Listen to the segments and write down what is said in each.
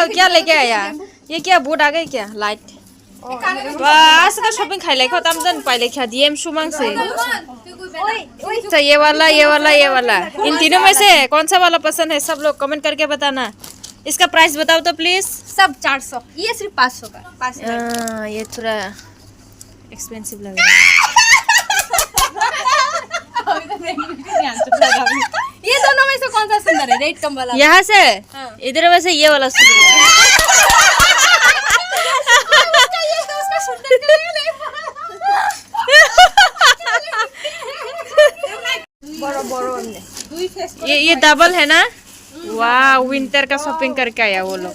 क्या लेके आया ये क्या बोर्ड आ गई क्या लाइट बस का शॉपिंग खाई लेखो तम जन पाई लेखा डीएम सुमंग से अच्छा ये वाला इन तीनों में से कौन सा वाला पसंद है सब लोग कमेंट करके बताना इसका प्राइस बताओ तो प्लीज सब 400 ये सिर्फ 500 का 500 ये थोड़ा एक्सपेंसिव लग रहा है ये दोनों में से कौन सा सुंदर है रेड कम वाला यहाँ से इधर में से ये वाला सुंदर है ये डबल है ना वाह विंटर का शॉपिंग करके आया वो लोग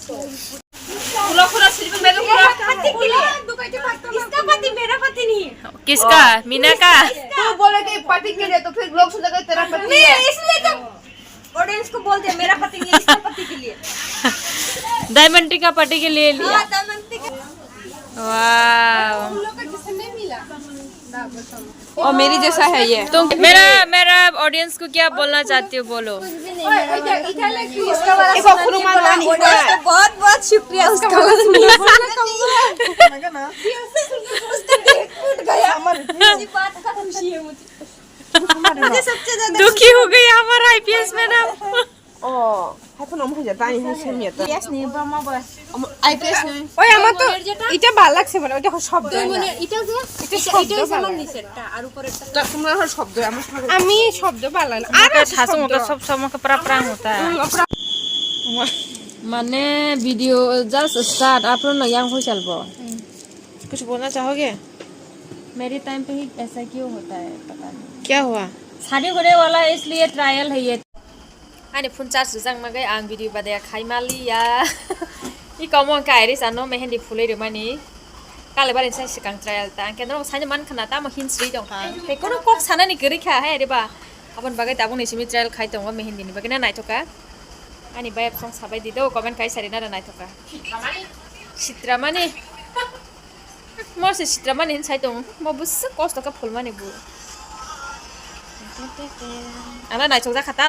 इसका पति मेरा पति नहीं है किसका मीना का तू बोले कि पति के लिए तो फिर लोग सोचेंगे तेरा पति है इसलिए तो ऑडियंस को बोल दिया मेरा पति नहीं इसका पति के लिए डायमंड का पार्टी के लिए लिया वाह और मेरी जैसा है ये तो मेरा ऑडियंस को क्या बोलना चाहती हो बोलो बहुत बहुत शुक्रिया उसका मुझे सबसे ज्यादा दुखी हो गई हमारा आईपीएस मैडमให้ขนมผู้ใหญ่บ้านให้เช่นเนี่ยตัว আইপিএস নেই ব্রহ্মা বস আইপিএস নেই ওই আমার তো এটা ভালো লাগছে বলে ওটা শব্দ মানে এটা যে এটা আমার নিচেরটা আর উপরেরটা তোমরা শব্দ আমার আমি শব্দ ভালো লাগে আর শাসন का सब समय का प्रांग होता है माने वीडियो जस्ट स्टार्ट आप लोग ना यांग हो चल पो कुछ बोलना चाहोगे मेरे टाइम पे ही ऐसा क्यों होता है पता नहीं क्या हुआ शादी होने वाला है इसलिए ट्रायल है ये अनि फुन चार्ज जंग मगै आं भिडियो बादे खाइमाली या इ कमन काइरि सानो मेहंदी फुलै रे मानि काले बारे साइ सिकां ट्रायल ता केनो साइने मान खना ता म हिनस्रि दं हा बेखौनो कक सानानि गरि खा है रेबा अपन बागै ताबु निसिमि ट्रायल खाइ दं मेहंदी नि बागै ना नायथका अनि बाय सं साबाय दिदो कमेन्ट खाइ सारि ना नायथका चित्रा माने मसे चित्रा माने हिन साइ दं म बुस कष्ट का फुल माने बु आला नायथक जा खाता